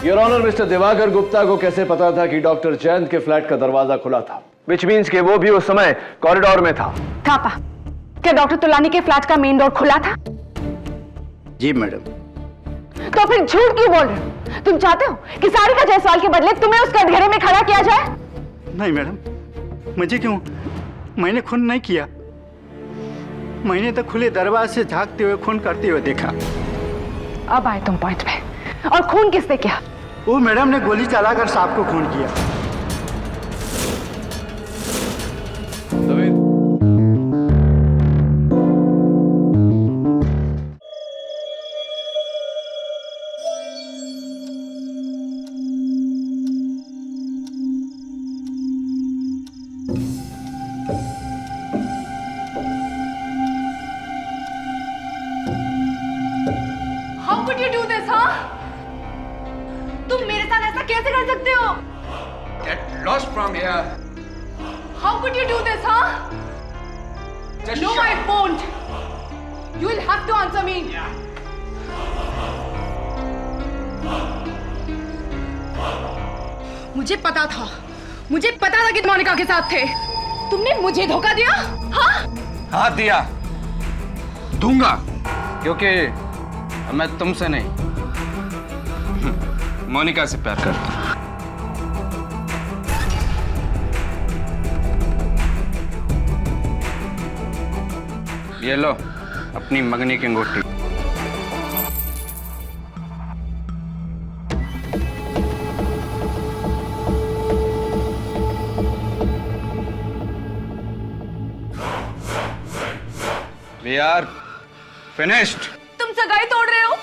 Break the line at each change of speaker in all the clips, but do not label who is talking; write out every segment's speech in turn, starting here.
Your honour, mister Diwakar Gupta को कैसे पता था कि डॉक्टर जयंत के फ्लैट का दरवाजा खुला था? विच मीन्स कि वो भी उस समय कॉरिडोर में था।
थापा, क्या डॉक्टर तुलानी के फ्लैट का मेन डोर खुला था?
जी मैडम।
तो फिर झूठ क्यों बोल रहे हो? तुम चाहते हो कि सारिका जायसवाल के बदले तुम्हें उस कटघरे में खड़ा किया जाए?
नहीं मैडम, मुझे क्यों? मैंने खून नहीं किया। मैंने तो खुले दरवाजे से झांकते हुए खून करते हुए देखा।
अब आए तुम पॉइंट पे। और खून किसने किया?
वो मैडम ने गोली चलाकर सांप को खून किया।
How could you do this, हाँ? तुम मेरे साथ ऐसा कैसे कर सकते हो?
Get lost from here.
How could you do this, हाँ?
Just
No,
shut
I
up.
won't. You will have to answer me. मुझे पता था कि तुम मोनिका के साथ थे। तुमने मुझे धोखा दिया, हाँ?
हाँ दिया, दूंगा, क्योंकि मैं तुमसे नहीं मोनिका से प्यार करता हूं। ये लो अपनी मंगनी की अंगूठी। We are finished.
तुम सगाई तोड़ रहे हो?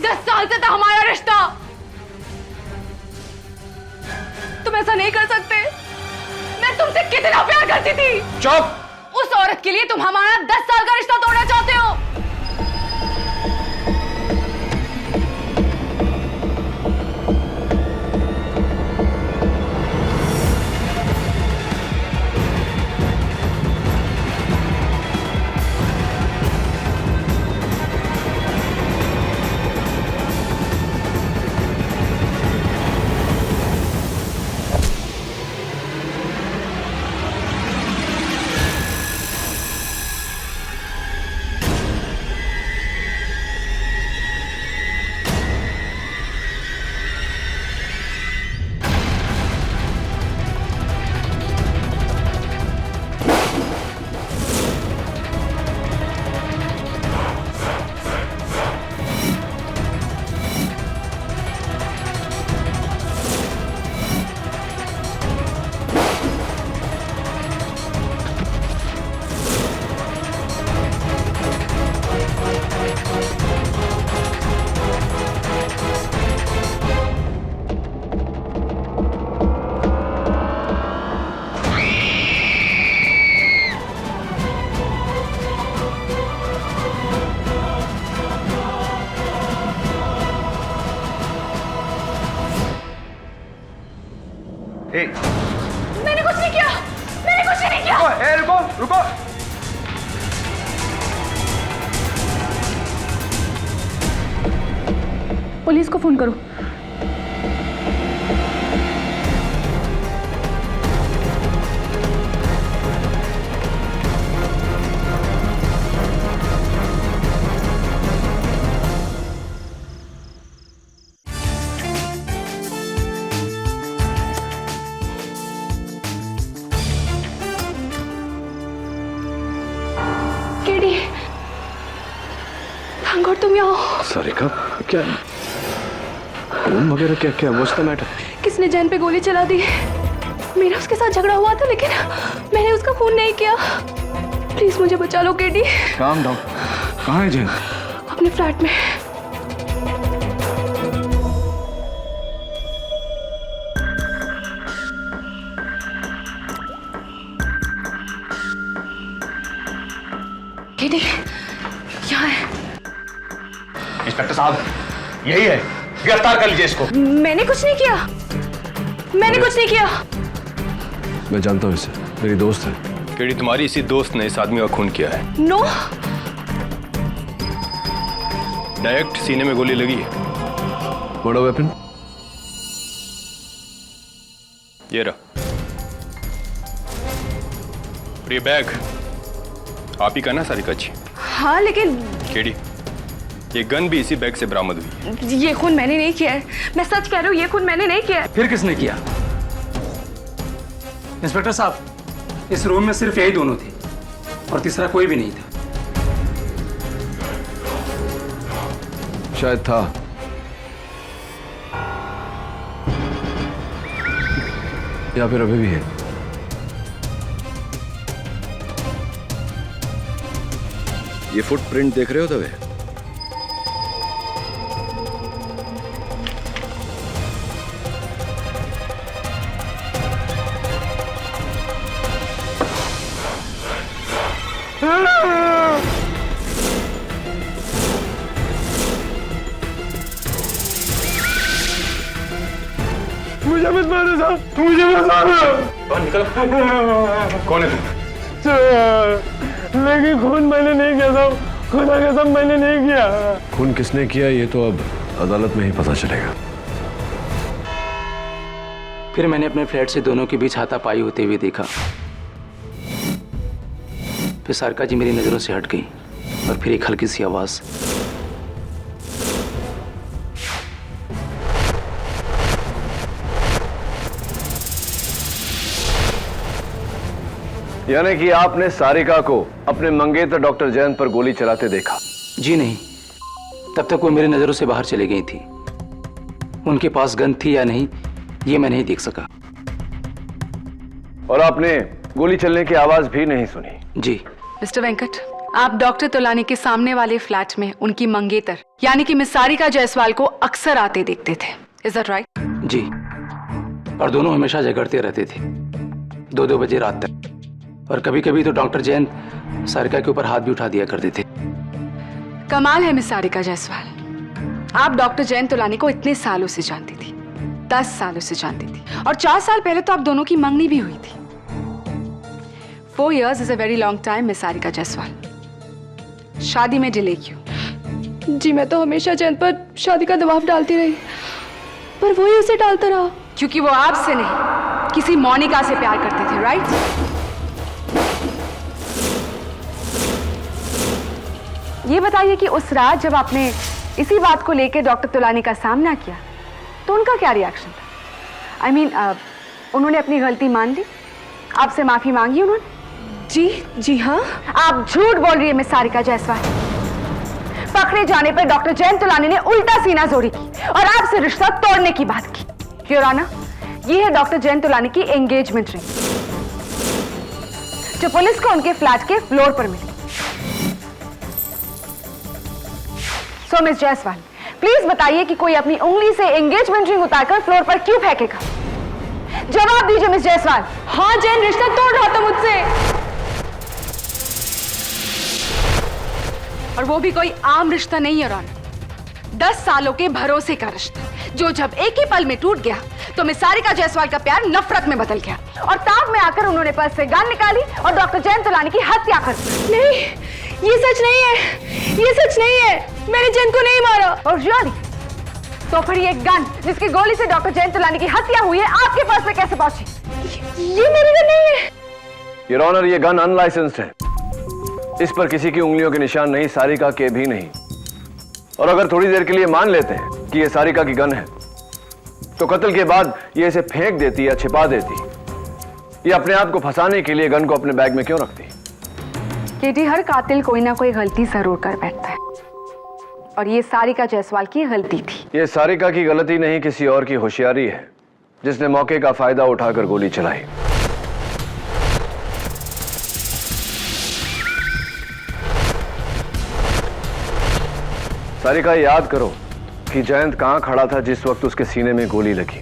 10 साल से था हमारा रिश्ता। तुम ऐसा नहीं कर सकते। मैं तुमसे कितना प्यार करती थी।
चुप।
उस औरत के लिए तुम हमारा 10 साल का रिश्ता तोड़ना चाहते हो। मैंने कुछ नहीं किया।
रुको।
पुलिस को फोन करो। केडी, थैंक गॉड तुम यहाँ हो।
सारिका, क्या खून वगैरह क्या व्हाट्स द मैटर?
किसने जैन पे गोली चला दी? मेरा उसके साथ झगड़ा हुआ था, लेकिन मैंने उसका खून नहीं किया। प्लीज मुझे बचा लो केडी।
Calm down. कहाँ है जैन?
अपने फ्लैट में। केडी, यहाँ है।
इंस्पेक्टर साहब, यही है, गिरफ्तार कर लीजिए इसको।
मैंने कुछ नहीं किया।
मैं जानता हूँ इसे, मेरी दोस्त है।
केडी, तुम्हारी इसी दोस्त ने इस आदमी का खून किया है।
नो।
डायरेक्ट सीने में गोली लगी है।
What a weapon?
ये रहा। और ये बैग आप ही का ना सारिका जी?
हाँ लेकिन
केडी, ये गन भी इसी बैग से बरामद हुई।
ये खून मैंने नहीं किया है, मैं सच कह रही हूँ, ये खून मैंने नहीं किया है।
फिर किसने किया? इंस्पेक्टर साहब, इस रूम में सिर्फ यही दोनों थे और तीसरा कोई भी नहीं था।
शायद था। या फिर अभी भी है। ये फुटप्रिंट देख रहे हो दवे? मुझे मत मारो साहब, मुझे मत मारो।
निकल। कौन है तू?
लेकिन खून मैंने नहीं किया साहब, खुदा कसम मैंने नहीं किया। खून किसने किया ये तो अब अदालत में ही पता चलेगा।
फिर मैंने अपने फ्लैट से दोनों के बीच हाथापाई होते हुए देखा। फिर सारिका जी मेरी नजरों से हट गई और फिर एक हल्की सी आवाज।
यानी कि आपने सारिका को अपने मंगेतर डॉक्टर जयंत पर गोली चलाते देखा?
जी नहीं, तब तक वो मेरी नजरों से बाहर चली गई थी। उनके पास गन थी या नहीं ये मैं नहीं देख सका।
और आपने गोली चलने की आवाज भी नहीं सुनी?
जी।
मिस्टर वेंकट, आप डॉक्टर तोलानी के सामने वाले फ्लैट में उनकी मंगेतर यानी कि मिस सारिका जायसवाल को अक्सर आते देखते थे, इज दैट राइट?
जी, और दोनों हमेशा झगड़ते रहते थे 2-2 बजे रात तक। और कभी कभी तो डॉक्टर जयंत सारिका के ऊपर हाथ भी उठा दिया करते थे।
कमाल है मिस सारिका जायसवाल, आप डॉक्टर जयंत तोलानी को इतने सालों से जानती थी, 10 सालों से जानती थी, और 4 साल पहले तो आप दोनों की मंगनी भी हुई थी। 4 years is a very long time, miss Sarika Jaiswal. शादी में डिले क्यों?
जी मैं तो हमेशा जयंत पर शादी का दबाव डालती रही, पर वही उसे डालता रहा।
क्योंकि वो आपसे नहीं किसी मोनिका से प्यार करते थे, राइट? ये बताइए कि उस रात जब आपने इसी बात को लेकर डॉक्टर तोलानी का सामना किया तो उनका क्या रिएक्शन था? I mean, उन्होंने अपनी गलती मान ली, आपसे माफी मांगी उन्होंने?
जी हाँ।
आप झूठ बोल रही है मिस सारिका जायसवाल। पकड़े जाने पर डॉक्टर जयंत तोलानी ने उल्टा सीना जोड़ी की और आपसे रिश्ता तोड़ने की बात की। योर ऑनर, ये है डॉक्टर जयंत तोलानी की एंगेजमेंट रिंग जो पुलिस को उनके फ्लैट के फ्लोर पर मिली। सो मिस जायसवाल, प्लीज बताइए कि कोई अपनी उंगली से एंगेजमेंट रिंग उतारकर फ्लोर पर क्यों फेंकेगा? जवाब दीजिए मिस जायसवाल।
हाँ, जैन रिश्ता तोड़ रहा था मुझसे,
और वो भी कोई आम रिश्ता नहीं है रौनक, 10 सालों के भरोसे का रिश्ता जो जब एक ही पल में टूट गया तो मिस सारिका जायसवाल का प्यार नफरत में बदल गया और ताक में आकर उन्होंने पर्स से गन निकाली और डॉक्टर जयंत तोलानी की हत्या कर दी।
नहीं, ये सच नहीं है, ये सच नहीं है, मैंने जयंत को नहीं मारा।
और रियली? तो फिर ये गन जिसकी गोली से डॉक्टर जयंत तोलानी की हत्या हुई है आपके पास में कैसे पहुंची?
ये मेरी गन नहीं है।
योर ऑनर, ये गन अनलाइसेंस्ड है, इस पर किसी की उंगलियों के निशान नहीं, सारिका के भी नहीं। और अगर थोड़ी देर के लिए मान लेते हैं कि ये सारिका की गन है तो कत्ल के बाद ये इसे फेंक देती या छिपा देती। ये अपने आप को फंसाने के लिए गन को अपने बैग में क्यों रखती?
केटी, हर कातिल कोई ना कोई गलती जरूर कर बैठता है और ये सारिका जायसवाल की गलती थी।
ये सारिका की गलती नहीं, किसी और की होशियारी है जिसने मौके का फायदा उठाकर गोली चलाई। सारिका, याद करो कि जयंत कहां खड़ा था जिस वक्त उसके सीने में गोली लगी।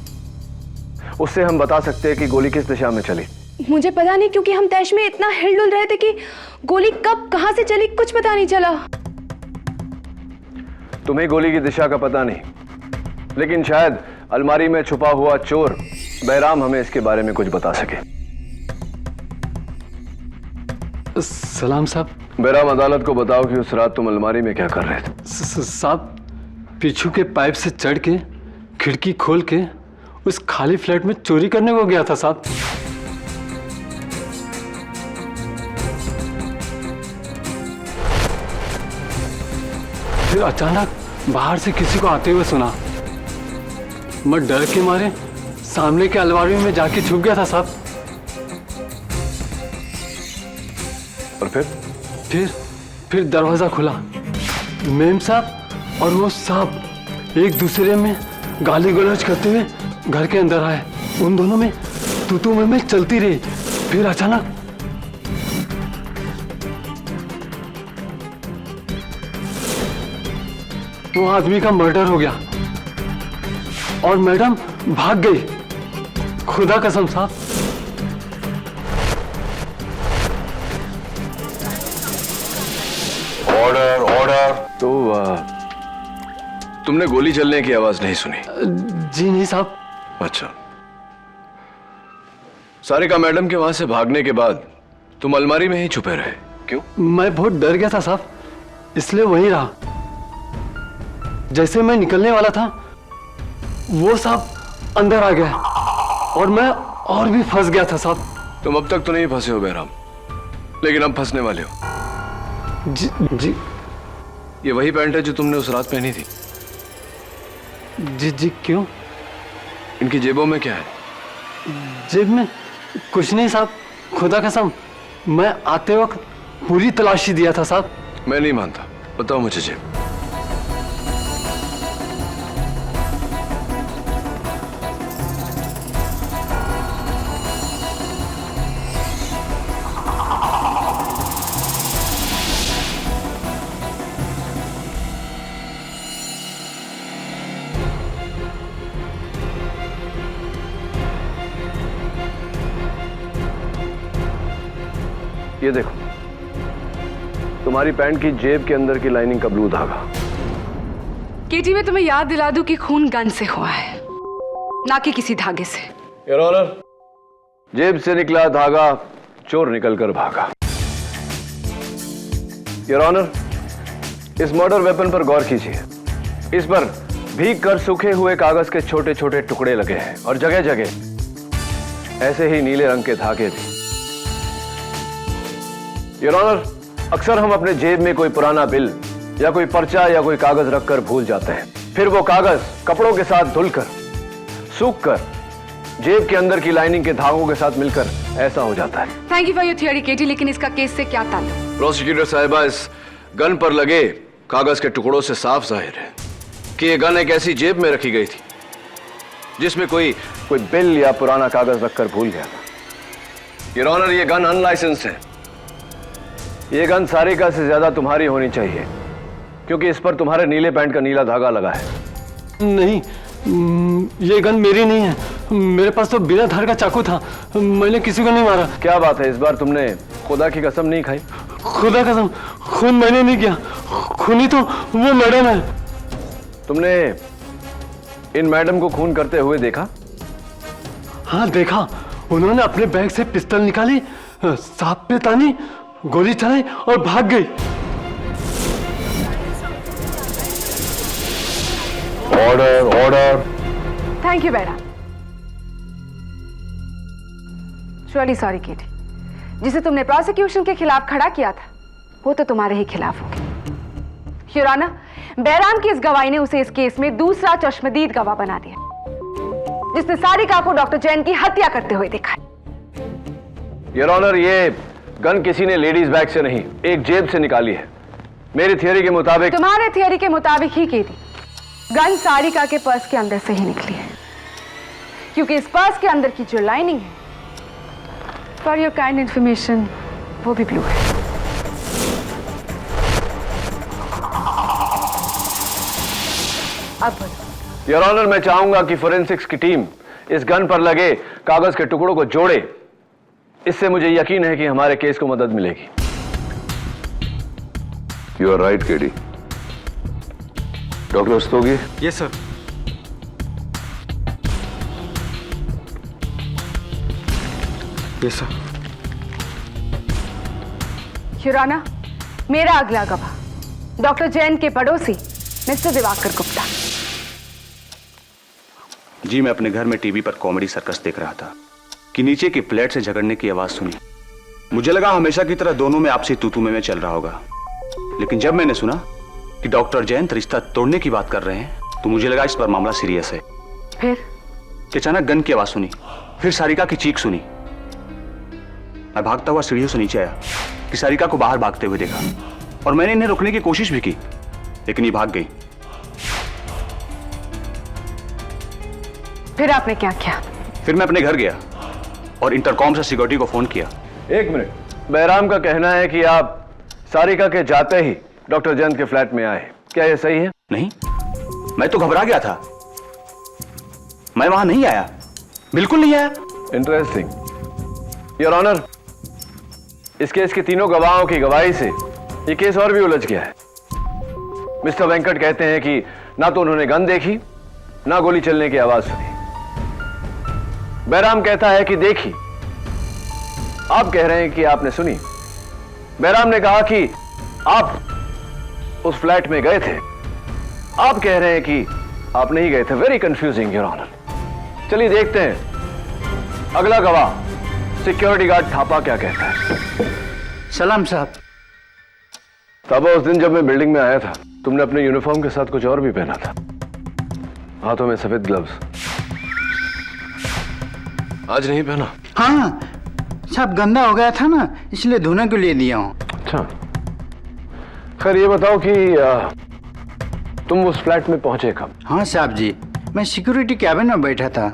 उससे हम बता सकते हैं कि गोली किस दिशा में चली।
मुझे पता नहीं, क्योंकि हम तैश में इतना हिलडुल रहे थे कि गोली कब कहां से चली कुछ पता नहीं चला।
तुम्हें गोली की दिशा का पता नहीं, लेकिन शायद अलमारी में छुपा हुआ चोर बैराम हमें इसके बारे में कुछ बता सके।
सलाम साहब।
बैराम, अदालत को बताओ कि उस रात तुम अलमारी में क्या कर रहे थे?
साहब, पीछू के पाइप से चढ़ के खिड़की खोल के उस खाली फ्लैट में चोरी करने को गया था साहब। फिर अचानक बाहर से किसी को आते हुए सुना। मैं डर के मारे सामने के अलमारी में जाके छुप गया था साहब।
और
फिर दरवाजा खुला। मेम साहब और वो साहब एक दूसरे में गाली गलौज करते हुए घर के अंदर आए। उन दोनों में तू मैं चलती रही। फिर अचानक वो आदमी का मर्डर हो गया और मैडम भाग गई। खुदा कसम साहब।
Order order. तो तुमने गोली चलने की आवाज नहीं सुनी?
जी नहीं साहब।
अच्छा, सारिका मैडम के वहां से भागने के बाद तुम अलमारी में ही छुपे रहे, क्यों?
मैं बहुत डर गया था साहब, इसलिए वहीं रहा। जैसे मैं निकलने वाला था वो साहब अंदर आ गया और मैं और भी फंस गया था साहब।
तुम अब तक तो नहीं फंसे हो बहराम, लेकिन अब फंसने वाले हो।
जी
ये वही पैंट है जो तुमने उस रात पहनी थी?
जी क्यों?
इनकी जेबों में क्या है?
जेब में कुछ नहीं साहब, खुदा कसम मैं आते वक्त पूरी तलाशी दिया था साहब।
मैं नहीं मानता, बताओ मुझे जेब। ये देखो, तुम्हारी पैंट की जेब के अंदर की लाइनिंग का ब्लू धागा।
केटी, मैं तुम्हें याद दिला दूं कि खून गन से हुआ है, ना कि किसी धागे से।
योर ऑनर, जेब से निकला धागा चोर निकलकर भागा। योर ऑनर, इस मर्डर वेपन पर गौर कीजिए। इस पर भीग कर सूखे हुए कागज के छोटे छोटे टुकड़े लगे हैं और जगह जगह ऐसे ही नीले रंग के धागे भी। योर ऑनर, अक्सर हम अपने जेब में कोई पुराना बिल या कोई पर्चा या कोई कागज रखकर भूल जाते हैं। फिर वो कागज कपड़ों के साथ धुलकर, सूखकर जेब के अंदर की लाइनिंग के धागों के साथ मिलकर ऐसा हो जाता है।
Thank you for your theory KT, लेकिन इसका केस से क्या ताल्लुक?
प्रोसिक्यूटर साहिबा, इस गन पर लगे कागज के टुकड़ों से साफ जाहिर है कि यह गन एक ऐसी जेब में रखी गई थी जिसमें कोई बिल या पुराना कागज रखकर भूल गया था। योर ऑनर, ये गन अनलाइसेंस्ड है। ये गन सारिका से ज्यादा तुम्हारी होनी चाहिए, क्योंकि इस पर तुम्हारे नीले पैंट का नीला धागा लगा है।
नहीं, ये गन मेरी नहीं है। मेरे पास तो बिना धार का चाकू था, मैंने किसी को नहीं मारा।
क्या बात है, इस बार तुमने खुदा की कसम नहीं खाई?
खुदा कसम, खून मैंने नहीं किया, खूनी तो वो मैडम है।
तुमने इन मैडम को खून करते हुए देखा?
हाँ देखा, उन्होंने अपने बैग से पिस्तौल निकाली, सांप पे तानी, गोली चलाई और भाग गई।
Order order.
थैंक यू बेटा। रियली सॉरी केटी, जिसे तुमने प्रोसिक्यूशन के खिलाफ खड़ा किया था वो तो तुम्हारे ही खिलाफ हो गया। योर ऑनर, बहराम की इस गवाही ने उसे इस केस में दूसरा चश्मदीद गवाह बना दिया, जिसने सारिका को डॉक्टर जैन की हत्या करते हुए देखा है।
योर ऑनर, ये गन किसी ने लेडीज बैग से नहीं, एक जेब से निकाली है। मेरी थियरी के मुताबिक।
तुम्हारे थियरी के मुताबिक ही केटी, गन सारिका के पर्स के अंदर से ही निकली है, क्योंकि इस पर्स के अंदर की जो लाइनिंग है, फॉर योर काइंड इंफॉर्मेशन, वो भी ब्लू है। अब
योर ऑनर, मैं चाहूंगा कि फोरेंसिक्स की टीम इस गन पर लगे कागज के टुकड़ों को जोड़े। इससे मुझे यकीन है कि हमारे केस को मदद मिलेगी। You are right KD. Doctor Rastogi?
Yes sir. Yes sir.
Your honour, मेरा अगला गवाह डॉक्टर जैन के पड़ोसी मिस्टर दिवाकर गुप्ता।
जी मैं अपने घर में टीवी पर कॉमेडी सर्कस देख रहा था कि नीचे की फ्लैट से झगड़ने की आवाज सुनी। मुझे लगा हमेशा की तरह दोनों में आपसी तू-तू में चल रहा होगा, लेकिन जब मैंने सुना कि डॉक्टर जयंत रिश्ता तोड़ने की बात कर रहे हैं तो मुझे लगा इस पर मामला सीरियस है।
फिर
कि अचानक गन की आवाज सुनी, फिर सारिका की चीख सुनी। मैं भागता हुआ सीढ़ियों से नीचे आया कि सारिका को बाहर भागते हुए देखा और मैंने इन्हें रोकने की कोशिश भी की, लेकिन ये भाग गई।
फिर आपने क्या किया?
फिर मैं अपने घर गया और इंटरकॉम से सिक्योरिटी को फोन किया।
एक मिनट, बहराम का कहना है कि आप सारिका के जाते ही डॉक्टर जयंत के फ्लैट में आए, क्या यह सही है?
नहीं, मैं तो घबरा गया था, मैं वहां नहीं आया, बिल्कुल नहीं आया।
इंटरेस्टिंग योर ऑनर, इस केस के तीनों गवाहों की गवाही से यह केस और भी उलझ गया है। मिस्टर वेंकट कहते हैं कि ना तो उन्होंने गन देखी ना गोली चलने की आवाज सुनी। बहराम कहता है कि देखी, आप कह रहे हैं कि आपने सुनी। बहराम ने कहा कि आप उस फ्लैट में गए थे, आप कह रहे हैं कि आप नहीं गए थे। Very confusing your honour. चलिए देखते हैं अगला गवाह सिक्योरिटी गार्ड थापा क्या कहता है।
सलाम साहब।
थापा, उस दिन जब मैं बिल्डिंग में आया था तुमने अपने यूनिफॉर्म के साथ कुछ और भी पहना था, हाथों में सफेद ग्लव्स। आज नहीं पहना?
हाँ साहब, गंदा हो गया था ना, इसलिए धोने के लिए दिया हूँ।
अच्छा, खैर ये बताओ कि तुम उस फ्लैट में पहुंचे कब?
हाँ साहब जी, मैं सिक्योरिटी कैबिन में बैठा था।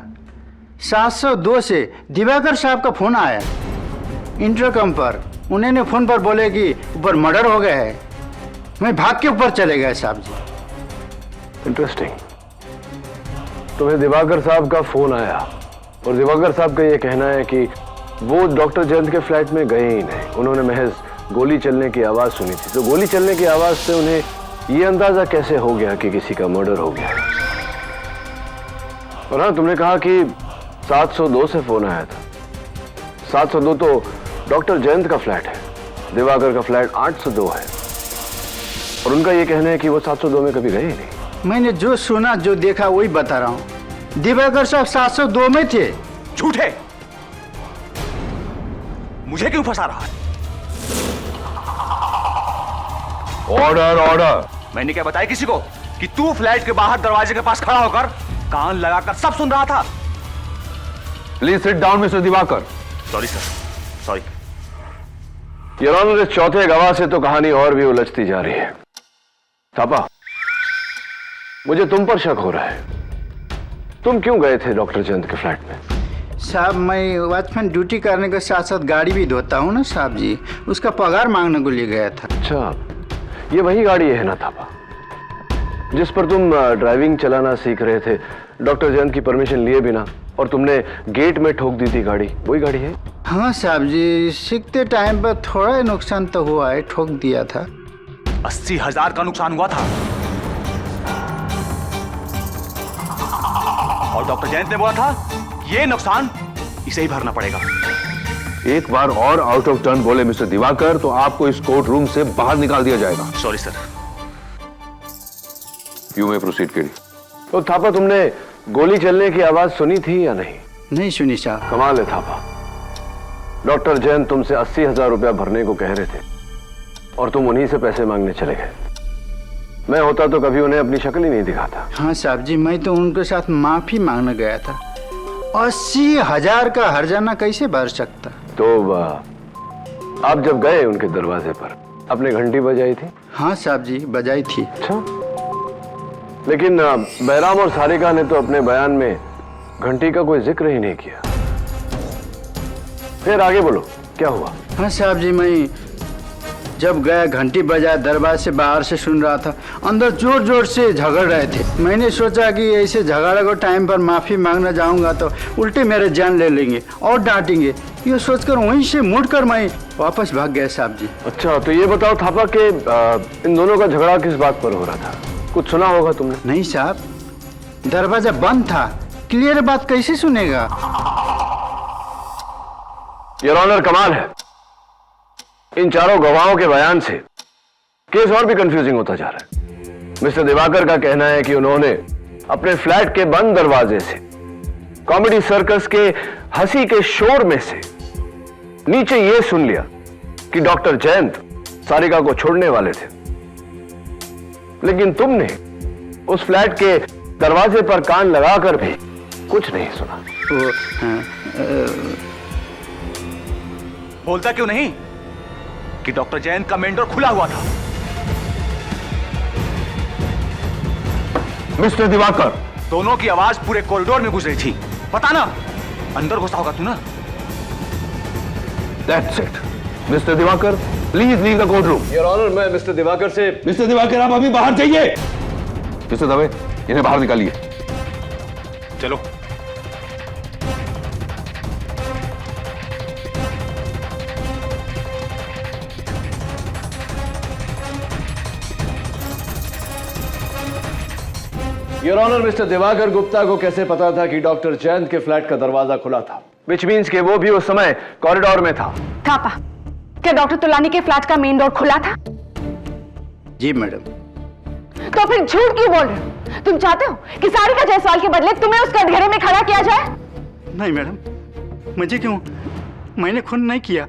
702 से दिवाकर साहब का फोन आया इंटरकम पर। उन्होंने फोन पर बोले कि ऊपर मर्डर हो गया है। मैं भाग के ऊपर चले गए साहब जी।
इंटरेस्टिंग। तुम्हें दिवाकर साहब का फोन आया और दिवाकर साहब का यह कहना है कि वो डॉक्टर जयंत के फ्लैट में गए ही नहीं, उन्होंने महज गोली चलने की आवाज सुनी थी। तो गोली चलने की आवाज से उन्हें ये अंदाजा कैसे हो गया कि किसी का मर्डर हो गया? और हाँ, तुमने कहा कि 702 से फोन आया था। 702 तो डॉक्टर जयंत का फ्लैट है, दिवाकर का फ्लैट 802 है, और उनका ये कहना है कि वो 702 में कभी गए ही नहीं।
मैंने जो सुना जो देखा वही बता रहा हूँ। दिवाकर साहब 702 में थे।
झूठे, मुझे क्यों फंसा रहा है?
Order order.
मैंने क्या बताया किसी को कि तू फ्लैट के बाहर दरवाजे के पास खड़ा होकर कान लगाकर सब सुन रहा था?
Please sit down mister Diwakar.
Sorry sir, sorry.
Your honour, इस चौथे गवाह से तो कहानी और भी उलझती जा रही है। थापा, मुझे तुम पर शक हो रहा है। तुम क्यों गए थे डॉक्टर जयंत के फ्लैट में?
साहब, मैं वॉचमैन ड्यूटी करने के साथ साथ गाड़ी भी धोता हूँ ना साहब जी, उसका पगार मांगने को लिए गया था।
अच्छा, ये वही गाड़ी है ना थापा जिस पर तुम ड्राइविंग चलाना सीख रहे थे डॉक्टर जयंत की परमिशन लिए बिना, और तुमने गेट में ठोक दी थी गाड़ी? वही गाड़ी है?
हाँ साहब जी, सीखते टाइम पर थोड़ा नुकसान तो हुआ है, ठोक दिया था।
80,000 का नुकसान हुआ था और डॉक्टर जयंत ने बोला था ये नुकसान इसे ही भरना पड़ेगा।
एक बार और आउट ऑफ टर्न बोले मिस्टर दिवाकर तो आपको इस कोर्ट रूम से बाहर निकाल दिया जाएगा।
Sorry sir.
You may proceed किडी। तो थापा, तुमने गोली चलने की आवाज सुनी थी या नहीं?
नहीं सुनी साहब।
कमाल है थापा, डॉक्टर जयंत तुमसे 80,000 रुपया भरने को कह रहे थे और तुम उन्हीं से पैसे मांगने चले गए। मैं होता तो कभी उन्हें अपनी शक्ल ही नहीं दिखाता।
हाँ साहब जी, मैं तो उनके साथ माफी मांगने गया था। 80,000 का हर्जाना कैसे भर सकता?
तो आप जब गए उनके दरवाजे पर अपने घंटी बजाई थी?
हाँ साहब जी, बजाई थी।
अच्छा, लेकिन बहराम और सारिका ने तो अपने बयान में घंटी का कोई जिक्र ही नहीं किया। फिर आगे बोलो, क्या हुआ?
हाँ साहब जी, मैं जब गया घंटी बजा, दरवाजे से बाहर से सुन रहा था, अंदर जोर जोर से झगड़ रहे थे। मैंने सोचा कि ऐसे झगड़े को टाइम पर माफी मांगने जाऊंगा तो उल्टे मेरे जान ले लेंगे और डांटेंगे। ये सोचकर वहीं से मुड़कर मैं वापस भाग गया साहब जी।
अच्छा, तो ये बताओ थापा कि इन दोनों का झगड़ा किस बात पर हो रहा था? कुछ सुना होगा तुमने?
नहीं साहब, दरवाजा बंद था, क्लियर बात कैसे सुनेगा?
योर ऑनर, कमाल है, इन चारों गवाहों के बयान से केस और भी कंफ्यूजिंग होता जा रहा है। मिस्टर दिवाकर का कहना है कि उन्होंने अपने फ्लैट के बंद दरवाजे से कॉमेडी सर्कस के हंसी के शोर में से नीचे यह सुन लिया कि डॉक्टर जयंत सारिका को छोड़ने वाले थे, लेकिन तुमने उस फ्लैट के दरवाजे पर कान लगाकर भी कुछ नहीं सुना।
बोलता क्यों नहीं कि डॉक्टर जयंत का मेन डोर खुला हुआ था?
मिस्टर दिवाकर,
दोनों की आवाज पूरे कॉरिडोर में गुजरी थी। पता ना अंदर घुसा होगा तू ना।
That's it. Mister Diwakar, please leave the court room. Your honour, मैं मिस्टर दिवाकर से।
मिस्टर दिवाकर, आप अभी बाहर जाइए।
मिस्टर दवे, इन्हें बाहर निकालिए।
चलो।
Your honour, mister Diwakar Gupta को कैसे पता था कि डॉक्टर जयंत के फ्लैट का दरवाजा खुला था? विच मीन्स कि वो भी उस समय कॉरिडोर में था।
थापा, क्या डॉक्टर तुलानी के फ्लैट का मेन डोर खुला था?
जी मैडम।
तो फिर झूठ क्यों बोल रहे हो? तुम चाहते हो कि सारिका जायसवाल के बदले तुम्हें उस कटघरे में खड़ा किया जाए?
नहीं मैडम, मुझे क्यों? मैंने खून नहीं किया।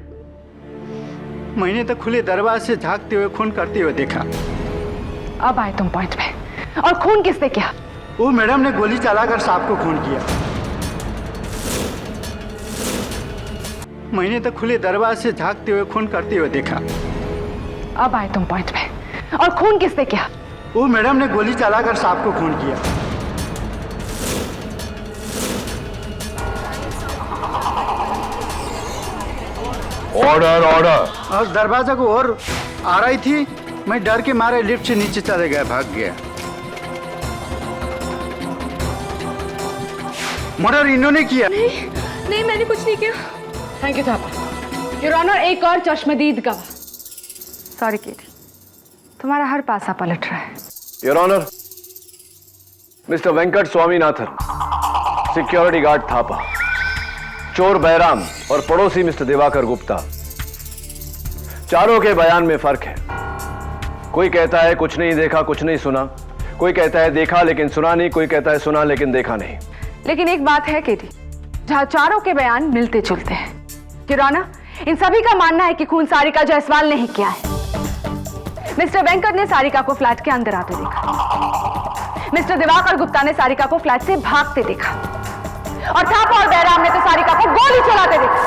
मैंने तो खुले दरवाजे से झांकते हुए खून करते हुए देखा।
अब आए तुम पॉइंट पे। और खून किसने किया?
वो मैडम ने गोली चलाकर सांप को खून किया। मैंने तो खुले दरवाजे से झांकते हुए खून करते हुए देखा।
अब आए तुम पॉइंट पे। और खून किसने किया?
वो मैडम ने गोली चलाकर सांप को खून किया।
Order, order.
और दरवाजा को और आ रही थी, मैं डर के मारे लिफ्ट से नीचे चले गया, भाग गया। मर्डर इन्होंने किया।
नहीं, मैंने कुछ नहीं किया।
Thank you Thapa. Your honour, एक और चश्मदीद गवाह। सॉरी केटी, तुम्हारा हर पासा पलट रहा है।
Your honour, mister Venkat Swaminathan, security guard Thapa, चोर बैराम और पड़ोसी मिस्टर दिवाकर गुप्ता, चारों के बयान में फर्क है। कोई कहता है कुछ नहीं देखा, कुछ नहीं सुना। कोई कहता है देखा लेकिन सुना नहीं। कोई कहता है सुना लेकिन देखा नहीं।
लेकिन एक बात है केटी, जहां चारों के बयान मिलते जुलते हैं। योर ऑनर, इन सभी का मानना है कि खून सारिका जायसवाल ने ही किया है। मिस्टर वेंकट ने सारिका को फ्लैट के अंदर आते देखा। मिस्टर दिवाकर गुप्ता ने सारिका को फ्लैट से भागते देखा। और थापा और बैराम ने तो सारिका को गोली चलाते देखा।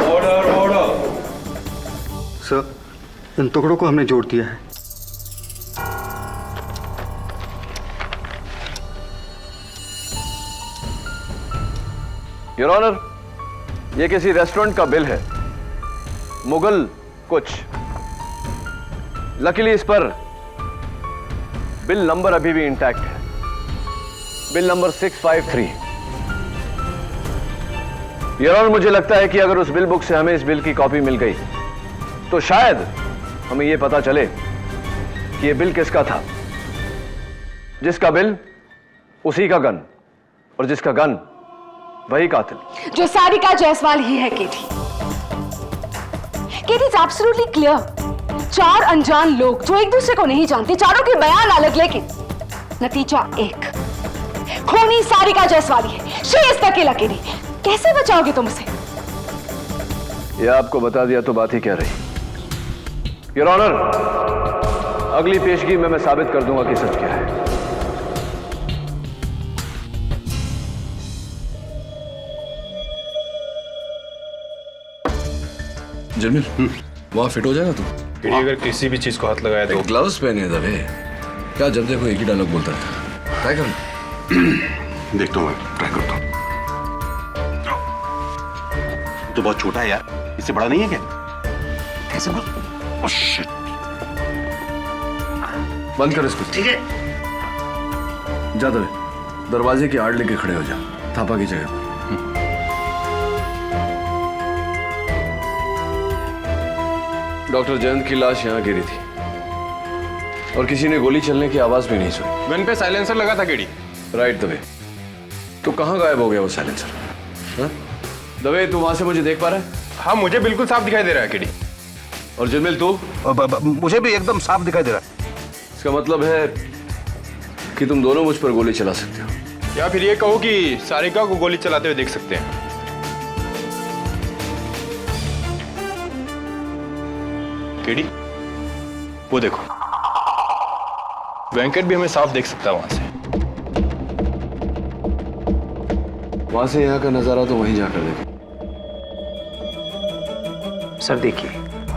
Order, order.
सर, इन टुकड़ों को हमने जोड़ दिया है।
योर ऑनर, यह किसी रेस्टोरेंट का बिल है, मुगल कुछ। लकीली इस पर बिल नंबर अभी भी इंटैक्ट है, बिल नंबर 653। योर ऑनर, मुझे लगता है कि अगर उस बिल बुक से हमें इस बिल की कॉपी मिल गई तो शायद हमें यह पता चले कि यह बिल किसका था। जिसका बिल उसी का गन, और जिसका गन वही कातिल।
जो सारिका जायसवाल ही है केटी। केटी इज एब्सोल्युटली क्लियर। चार अनजान लोग जो एक दूसरे को नहीं जानते, चारों के बयान अलग, लेकिन नतीजा एक। खूनी सारिका जायसवाल है। शी इज द किलर केटी। कैसे बचाओगे तुम उसे?
यह आपको बता दिया तो बात ही क्या रही। योर ऑनर, अगली पेशगी में मैं साबित कर दूंगा कि सच क्या है।
जमील, वहाँ फिट हो जाएगा तू?
अगर किसी भी चीज को हाथ लगाया तो
ग्लव्स पहने दबे। क्या जब देखो एक ही डायलॉग बोलता है। ट्राई कर।
देखता हूँ, ट्राई करता हूँ। तो बहुत छोटा है यार, इससे बड़ा नहीं है क्या? कैसे बोल? Oh shit.
बंद कर इसको।
ठीक है।
जा दबे, दरवाजे की आड़ लेके खड़े हो जा, थापा की जगह।
डॉक्टर जयंत की लाश यहां गिरी थी और किसी ने गोली चलने की आवाज भी नहीं सुनी।
गन पे साइलेंसर लगा था केडी।
राइट दवे। तो कहां गायब हो गया वो साइलेंसर? हाँ? दवे, तू वहां से मुझे देख पा रहा है?
हाँ, मुझे बिल्कुल साफ दिखाई दे रहा है केडी।
और जिनमिल तू?
मुझे भी एकदम साफ दिखाई दे रहा है।
इसका मतलब है कि तुम दोनों मुझ पर गोली चला सकते हो।
या फिर ये कहो कि सारिका को गोली चलाते हुए देख सकते हैं। केडी, वो देखो, वेंकट भी हमें साफ देख सकता है वहां से।
वहां से यहाँ का नजारा तो वहीं जाकर देखें।
सर देखिए,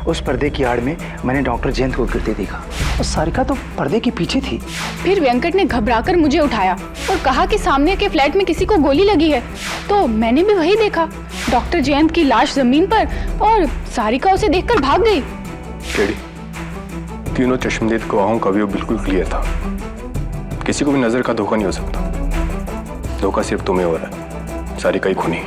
उस पर्दे की आड़ में मैंने डॉक्टर जयंत को गिरते देखा और सारिका तो पर्दे के पीछे थी।
फिर वेंकट ने घबराकर मुझे उठाया और कहा कि सामने के फ्लैट में किसी को गोली लगी है। तो मैंने भी वही देखा, डॉक्टर जयंत की लाश जमीन पर और सारिका उसे देखकर भाग गई।
केडी, तीनों चश्मदीद गवाहों का व्यू बिल्कुल क्लियर था। किसी को भी नजर का धोखा नहीं हो सकता। धोखा सिर्फ तुम्हें हो रहा है, सारिका ही खूनी।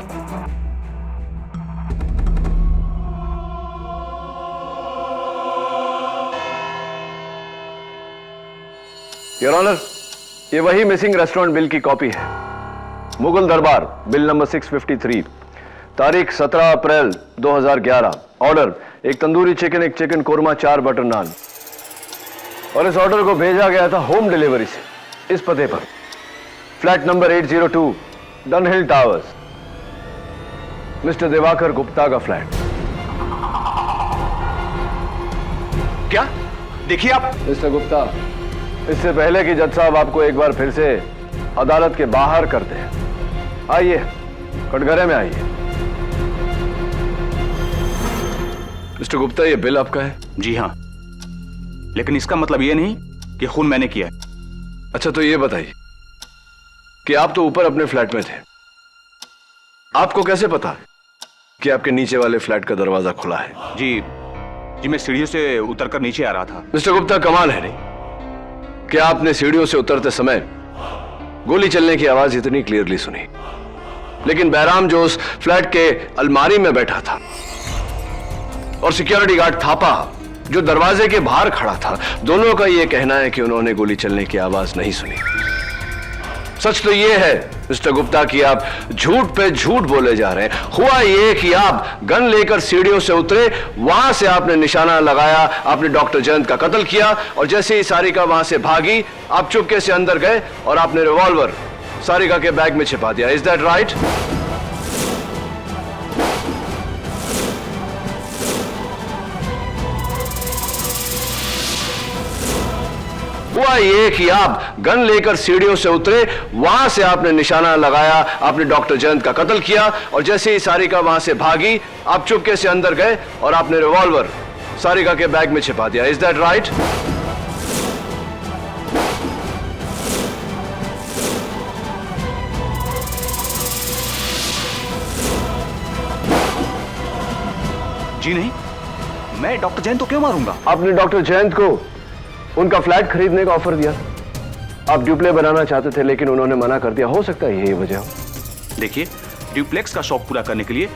योर ऑनर, ये वही मिसिंग रेस्टोरेंट बिल की कॉपी है। मुगल दरबार, बिल नंबर 653, तारीख 17 अप्रैल 2011। ऑर्डर, एक तंदूरी चिकन, एक चिकन कोरमा, 4 बटर नान। और इस ऑर्डर को भेजा गया था होम डिलीवरी से इस पते पर, flat number 802, Dunhill towers, mister Diwakar Gupta का फ्लैट।
क्या? देखिए आप
मिस्टर गुप्ता, इससे पहले कि जज साहब आपको एक बार फिर से अदालत के बाहर करते हैं, आइए कटघरे में आइए। मिस्टर गुप्ता, ये बिल आपका है?
जी हाँ, लेकिन इसका मतलब ये नहीं कि खून मैंने किया है।
अच्छा, तो ये बताइए कि आप तो ऊपर अपने फ्लैट में थे, आपको कैसे पता कि आपके नीचे वाले फ्लैट का दरवाजा खुला है?
जी मैं सीढ़ियों से उतरकर नीचे आ रहा था।
मिस्टर गुप्ता, कमाल है नहीं कि आपने सीढ़ियों से उतरते समय गोली चलने की आवाज इतनी क्लियरली सुनी, लेकिन बैराम जो उस फ्लैट के अलमारी में बैठा था और सिक्योरिटी गार्ड थापा जो दरवाजे के बाहर खड़ा था, दोनों का यह कहना है कि उन्होंने गोली चलने की आवाज नहीं सुनी। सच तो यह है मिस्टर गुप्ता कि आप झूठ पे झूठ बोले जा रहे हैं। हुआ यह कि आप गन लेकर सीढ़ियों से उतरे, वहां से आपने निशाना लगाया, आपने डॉक्टर जयंत का कत्ल किया, और जैसे ही सारिका वहां से भागी, आप चुपके से अंदर गए और आपने रिवॉल्वर सारिका के बैग में छिपा दिया। Is that right? हुआ ये कि आप गन लेकर सीढ़ियों से उतरे, वहां से आपने निशाना लगाया, आपने डॉक्टर जयंत का कत्ल किया, और जैसे ही सारिका वहां से भागी, आप चुपके से अंदर गए और आपने रिवॉल्वर सारिका के बैग में छिपा दिया। Is that right?
जी नहीं, मैं डॉक्टर जयंत को क्यों मारूंगा?
आपने डॉक्टर जयंत को उनका फ्लैट खरीदने का ऑफर दिया। आप ड्यूप्ले बनाना चाहते थे, लेकिन उन्होंने मना कर दिया। हो सकता है यही वजह हो।
देखिए, ड्यूप्लेक्स का शौक पूरा करने के लिए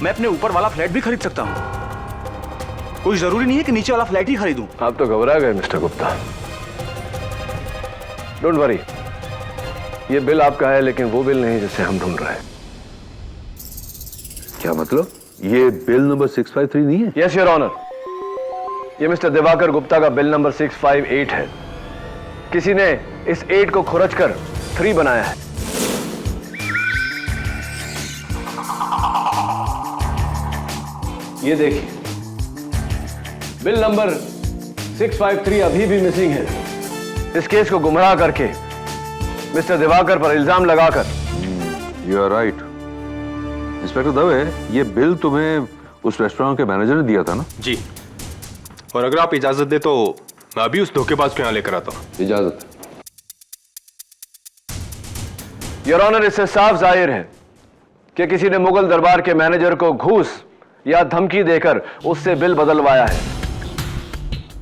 मैं अपने ऊपर वाला फ्लैट भी खरीद सकता हूं। कोई जरूरी नहीं है कि नीचे वाला फ्लैट ही खरीदूं।
आप तो घबरा गए मिस्टर गुप्ता। डोंट वरी, ये बिल आपका है, लेकिन वो बिल नहीं जिसे हम ढूंढ रहे हैं।
क्या मतलब? ये बिल नंबर 653 नहीं है?
यस योर ऑनर, ये मिस्टर दिवाकर गुप्ता का बिल नंबर 658 है। किसी ने इस 8 को खुरचकर 3 बनाया है। ये देखिए, बिल नंबर 653 अभी भी मिसिंग है। इस केस को गुमराह करके मिस्टर दिवाकर पर इल्जाम लगाकर।
You are right. Inspector Dave, ये बिल तुम्हें उस रेस्टोरेंट के मैनेजर ने दिया था ना?
जी, और अगर आप इजाजत दे तो मैं अभी उस धोखेबाज को यहां लेकर आता हूं।
इजाजत।
योर ऑनर, इससे साफ जाहिर है कि किसी ने मुगल दरबार के मैनेजर को घूस या धमकी देकर उससे बिल बदलवाया है,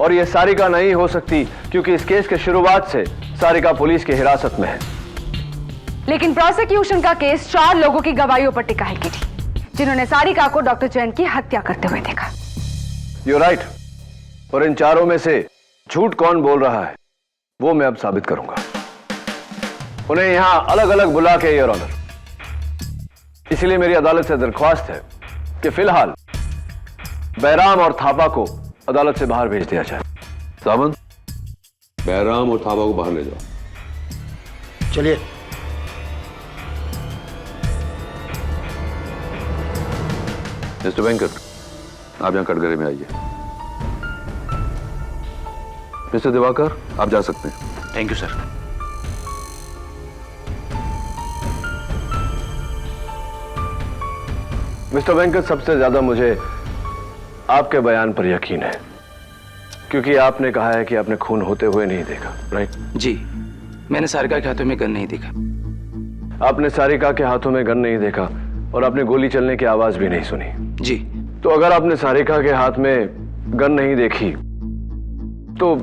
और यह सारिका नहीं हो सकती, क्योंकि इस केस के शुरुआत से सारिका पुलिस की हिरासत में है।
लेकिन प्रोसिक्यूशन का केस 4 लोगों की गवाहियों पर टिका है किटी, जिन्होंने सारिका को डॉक्टर जयंत की हत्या करते हुए देखा।
यू राइट, और इन 4 में से झूठ कौन बोल रहा है वो मैं अब साबित करूंगा। उन्हें यहां अलग अलग बुला के, योर ऑनर, इसलिए मेरी अदालत से दरख्वास्त है कि फिलहाल बैराम और थापा को अदालत से बाहर भेज दिया जाए।
सामंत, बैराम और थापा को बाहर ले जाओ।
चलिए।
मिस्टर वेंकट, आप यहाँ कटघरे में आइए। मिस्टर दिवाकर, आप जा सकते हैं।
Thank you sir.
Mister Venkat, सबसे ज्यादा मुझे आपके बयान पर यकीन है, क्योंकि आपने कहा है कि आपने खून होते हुए नहीं देखा, राइट?
जी, मैंने सारिका के हाथों में गन नहीं देखा।
आपने सारिका के हाथों में गन नहीं देखा और आपने गोली चलने की आवाज भी नहीं सुनी।
जी।
तो अगर आपने सारिका के हाथ में गन नहीं देखी तो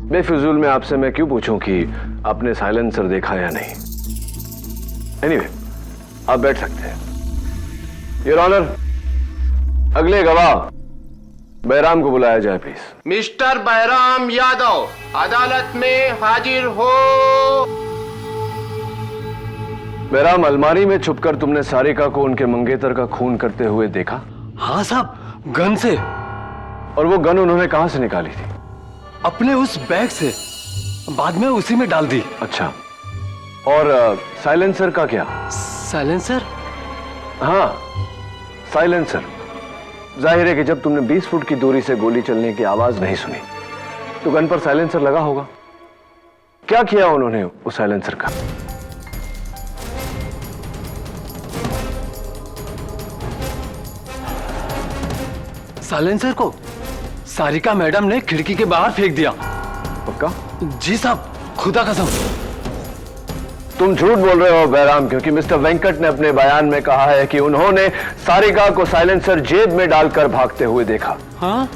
बेफिजूल में आपसे मैं क्यों पूछूं कि आपने साइलेंसर देखा या नहीं? एनीवे, आप बैठ सकते हैं। योर ऑनर, अगले गवाह बैराम को बुलाया जाए प्लीज।
मिस्टर बैराम यादव, अदालत में हाजिर हो।
बैराम, अलमारी में छुपकर तुमने सारिका को उनके मंगेतर का खून करते हुए देखा?
हाँ साहब, गन से।
और वो गन उन्होंने कहां से निकाली थी?
अपने उस बैग से, बाद में उसी में डाल दी।
अच्छा, और साइलेंसर का क्या?
साइलेंसर?
हाँ, साइलेंसर। जाहिर है कि जब तुमने 20 फुट की दूरी से गोली चलने की आवाज नहीं सुनी तो गन पर साइलेंसर लगा होगा। क्या किया उन्होंने उस साइलेंसर का?
साइलेंसर को सारिका मैडम ने खिड़की के बाहर फेंक दिया।
पक्का?
जी साहब, खुदा कसम।
तुम झूठ बोल रहे हो बैराम, क्योंकि मिस्टर वेंकट ने अपने बयान में कहा है कि उन्होंने सारिका को साइलेंसर जेब में डालकर भागते हुए देखा।
हाँ?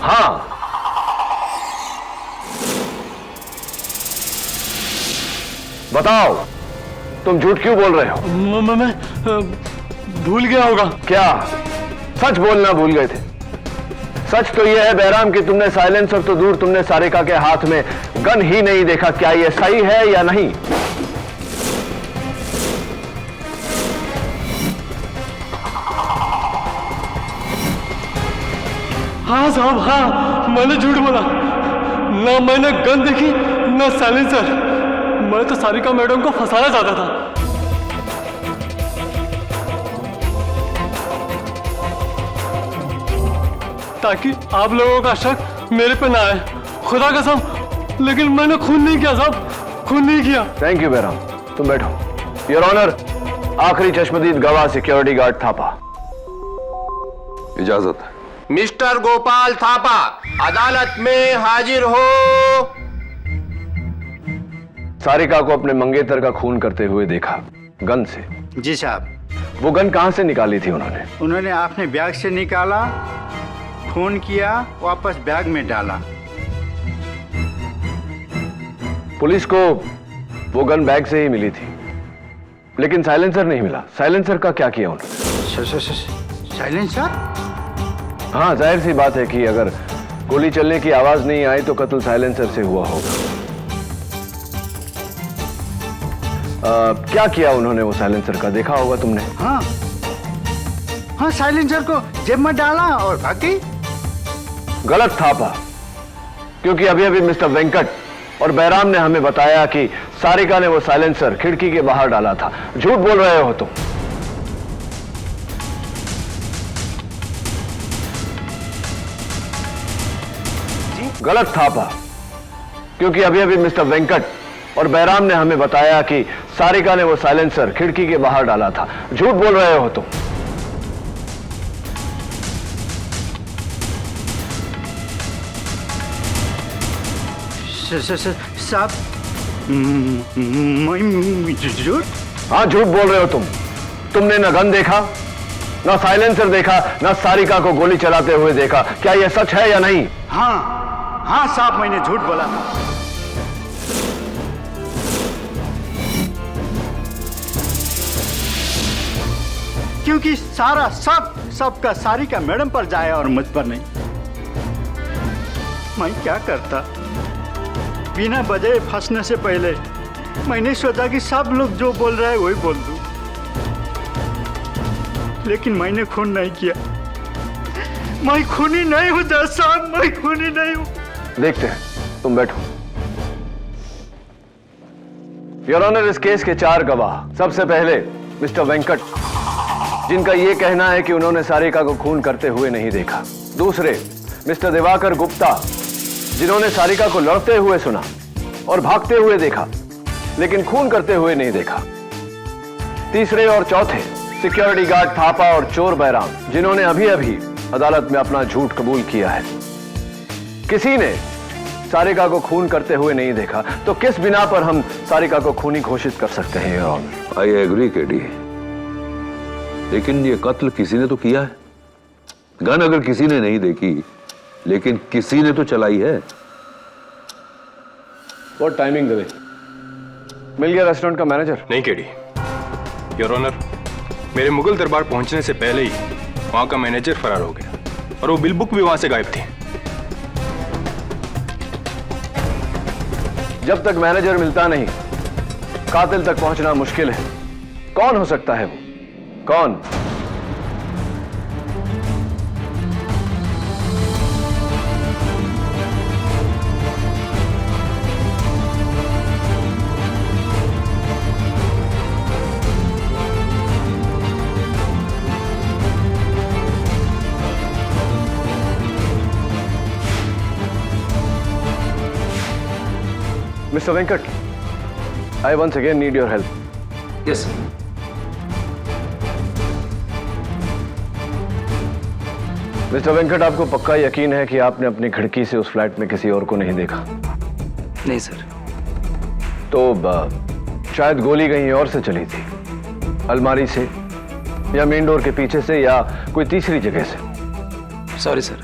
हाँ। बताओ, तुम झूठ क्यों बोल रहे हो?
मैं भूल गया होगा।
क्या सच बोलना भूल गए थे? सच तो यह है बैराम कि तुमने साइलेंसर तो दूर, तुमने सारिका के हाथ में गन ही नहीं देखा। क्या यह सही है या नहीं?
हाँ साहब, हाँ, मैंने झूठ बोला। ना मैंने गन देखी, ना साइलेंसर। मैं तो सारिका मैडम को फंसाना चाहता था। ताकि आप लोगों का शक मेरे पे ना आए। खुदा कसम, लेकिन मैंने खून नहीं किया साहब, खून नहीं किया।
थैंक यू बैराम, तुम बैठो। योर ऑनर, आखिरी चश्मदीद गवाह सिक्योरिटी गार्ड थापा।
इजाजत।
मिस्टर गोपाल थापा, अदालत में हाजिर हो।
सारिका को अपने मंगेतर का खून करते हुए देखा, गन से।
जी साहब।
वो गन कहां से निकाली थी उन्होंने?
उन्होंने अपने बैग से निकाला, खून किया, वापस बैग में डाला।
पुलिस को वो गन बैग से ही मिली थी, लेकिन साइलेंसर नहीं मिला। साइलेंसर का क्या किया उन्होंने?
साइलेंसर?
हाँ, जाहिर सी बात है कि अगर गोली चलने की आवाज नहीं आई तो कत्ल साइलेंसर से हुआ होगा। क्या किया उन्होंने वो साइलेंसर का? देखा होगा तुमने।
हाँ हाँ, साइलेंसर को जेब में डाला और भाग गई।
गलत थापा, क्योंकि अभी अभी मिस्टर वेंकट और बैराम ने हमें बताया कि सारिका ने वो साइलेंसर खिड़की के बाहर डाला था। झूठ बोल रहे हो तुम। गलत थापा, क्योंकि अभी अभी मिस्टर वेंकट और बैराम ने हमें बताया कि सारिका ने वो साइलेंसर खिड़की के बाहर डाला था। झूठ बोल रहे हो तुम।
साहब, झूठ?
हाँ, झूठ बोल रहे हो तुम। तुमने न गन देखा, न साइलेंसर देखा, न सारिका को गोली चलाते हुए देखा। क्या यह सच है या नहीं?
हाँ हाँ साहब, मैंने झूठ बोला। क्योंकि सारा सबका सारिका मैडम पर जाए और मुझ पर नहीं। मैं क्या करता, बिना वजह फंसने से पहले मैंने सोचा कि सब लोग जो बोल रहे हैं वही बोल दूं, लेकिन मैंने खून नहीं किया। मैं खूनी नहीं हूं जज साहब, मैं खूनी नहीं हूं।
देखते हैं, तुम बैठो। योर ऑनर, इस केस के 4 गवाह। सबसे पहले मिस्टर वेंकट, जिनका यह कहना है कि उन्होंने सारिका को खून करते हुए नहीं देखा। दूसरे मिस्टर दिवाकर गुप्ता, जिन्होंने सारिका को लड़ते हुए सुना और भागते हुए देखा, लेकिन खून करते हुए नहीं देखा। तीसरे और चौथे सिक्योरिटी गार्ड थापा और चोर बैराम, जिन्होंने अभी अभी अदालत में अपना झूठ कबूल किया है। किसी ने सारिका को खून करते हुए नहीं देखा, तो किस बिना पर हम सारिका को खूनी घोषित कर सकते हैं your honour?
I agree KD, लेकिन ये कत्ल किसी ने तो किया है। गन अगर किसी ने नहीं देखी, लेकिन किसी ने तो चलाई है।
What timing Dave? मिल गया रेस्टोरेंट का मैनेजर?
नहीं केडी, योर ऑनर, मेरे मुगल दरबार पहुंचने से पहले ही वहां का मैनेजर फरार हो गया और वो बिल बुक भी वहां से गायब थी।
जब तक मैनेजर मिलता नहीं, कातिल तक पहुंचना मुश्किल है। कौन हो सकता है वो? कौन? Mr. Venkat, I once again need your help.
Yes
mister Venkat, आपको पक्का यकीन है कि आपने अपनी खिड़की से उस फ्लैट में किसी और को नहीं देखा?
नहीं सर।
तो शायद गोली कहीं और से चली थी, अलमारी से या मेन डोर के पीछे से या कोई तीसरी जगह से।
सॉरी सर,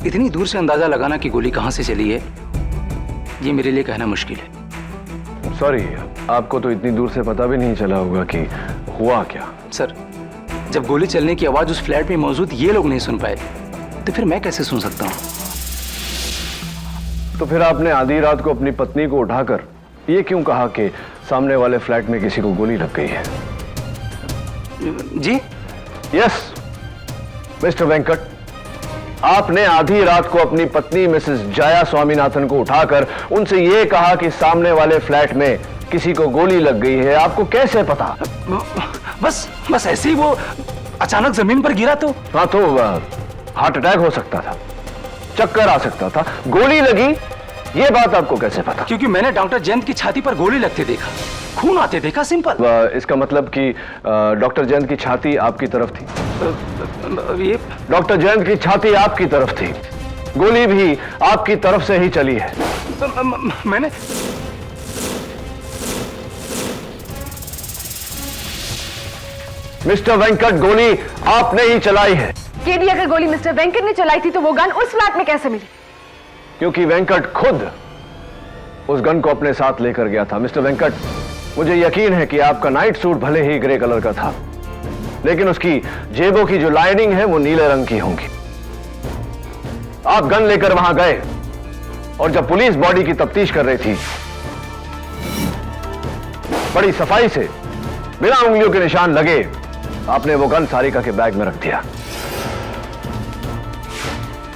इतनी दूर से अंदाजा लगाना कि गोली कहां से चली है, ये मेरे लिए कहना मुश्किल है।
सॉरी, आपको तो इतनी दूर से पता भी नहीं चला होगा कि हुआ क्या।
सर, जब गोली चलने की आवाज उस फ्लैट में मौजूद ये लोग नहीं सुन पाए, तो फिर मैं कैसे सुन सकता हूं?
तो फिर आपने आधी रात को अपनी पत्नी को उठाकर ये क्यों कहा कि सामने वाले फ्लैट में किसी को गोली लग गई है?
जी?
यस मिस्टर वेंकट, आपने आधी रात को अपनी पत्नी मिसेस जया स्वामीनाथन को उठाकर उनसे यह कहा कि सामने वाले फ्लैट में किसी को गोली लग गई है। आपको कैसे पता?
बस ऐसे ही वो अचानक जमीन पर गिरा तो।
हाँ, तो हार्ट अटैक हो सकता था, चक्कर आ सकता था, गोली लगी, ये बात आपको कैसे पता?
क्योंकि मैंने डॉक्टर जयंत की छाती पर गोली लगते देखा, खून आते देखा, सिंपल।
इसका मतलब कि डॉक्टर जयंत की छाती आपकी तरफ थी?
ये
डॉक्टर जयंत की छाती आपकी तरफ थी, गोली भी आपकी तरफ से ही चली है।
मैंने
मिस्टर वेंकट, गोली आपने ही चलाई है।
केडी, अगर गोली मिस्टर वेंकट ने चलाई थी तो वो गन उस फ्लैट में कैसे मिली?
क्योंकि वेंकट खुद उस गन को अपने साथ लेकर गया था। मिस्टर वेंकट, मुझे यकीन है कि आपका नाइट सूट भले ही ग्रे कलर का था, लेकिन उसकी जेबों की जो लाइनिंग है वो नीले रंग की होंगी। आप गन लेकर वहां गए और जब पुलिस बॉडी की तफ्तीश कर रही थी, बड़ी सफाई से बिना उंगलियों के निशान लगे आपने वो गन सारिका के बैग में रख दिया।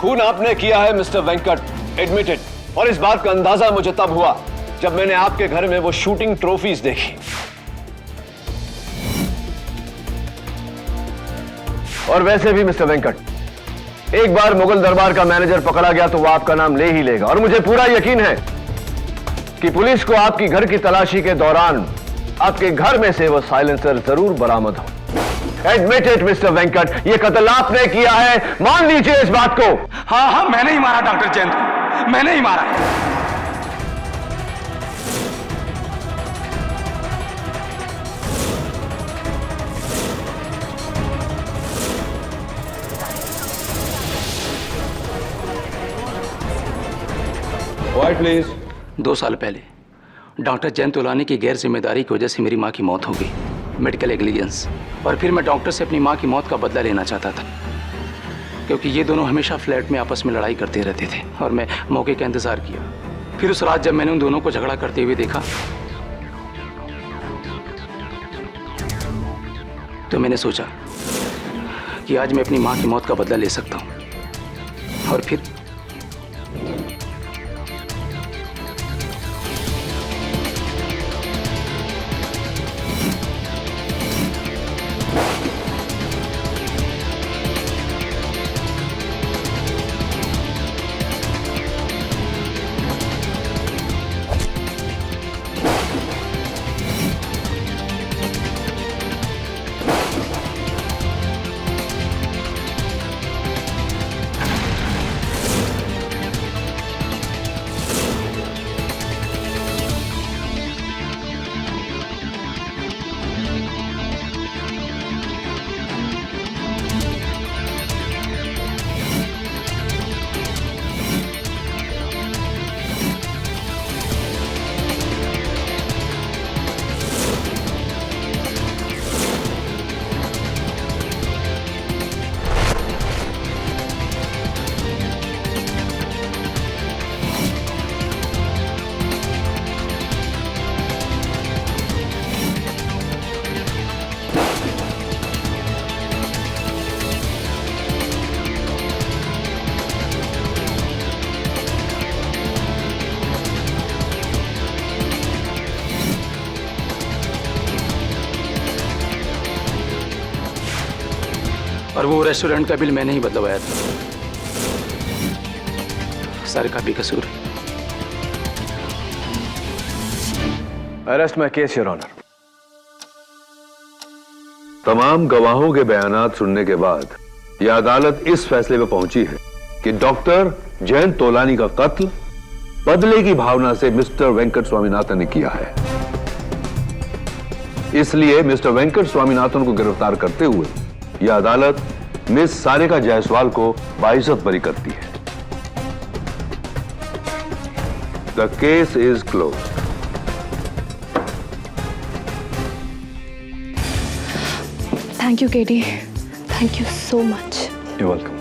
खून आपने किया है मिस्टर वेंकट, एडमिटेड। और इस बात का अंदाजा मुझे तब हुआ जब मैंने आपके घर में वो शूटिंग ट्रॉफीज देखी। और वैसे भी मिस्टर वेंकट, एक बार मुगल दरबार का मैनेजर पकड़ा गया तो वो आपका नाम ले ही लेगा। और मुझे पूरा यकीन है कि पुलिस को आपकी घर की तलाशी के दौरान आपके घर में से वो साइलेंसर जरूर बरामद हो। एडमिट इट मिस्टर वेंकट, ये कत्ल आपने किया है, मान लीजिए इस बात को।
हाँ, मैंने ही मारा डॉक्टर जयंत को, मैंने ही मारा।
White please.
2 साल पहले डॉक्टर जयंत तोलानी की गैर जिम्मेदारी की वजह से मेरी माँ की मौत हो गई, मेडिकल नेग्लिजेंस। और फिर मैं डॉक्टर से अपनी माँ की मौत का बदला लेना चाहता था, क्योंकि ये दोनों हमेशा फ्लैट में आपस में लड़ाई करते रहते थे और मैं मौके का इंतजार किया। फिर उस रात जब मैंने उन दोनों को झगड़ा करते हुए देखा तो मैंने सोचा कि आज मैं अपनी माँ की मौत का बदला ले सकता हूँ। और फिर और वो रेस्टोरेंट का बिल मैंने ही बदलवाया था। सारिका बेकसूर है।
Arrest my case your honour.
तमाम गवाहों के बयानात सुनने के बाद यह अदालत इस फैसले पर पहुंची है कि डॉक्टर जयंत तोलानी का कत्ल बदले की भावना से मिस्टर वेंकट स्वामीनाथन ने किया है। इसलिए मिस्टर वेंकट स्वामीनाथन को गिरफ्तार करते हुए यह अदालत मिस सारिका जायसवाल को बाइज्जत बरी करती है। The case is closed.
Thank you KD, thank you so much.
You welcome.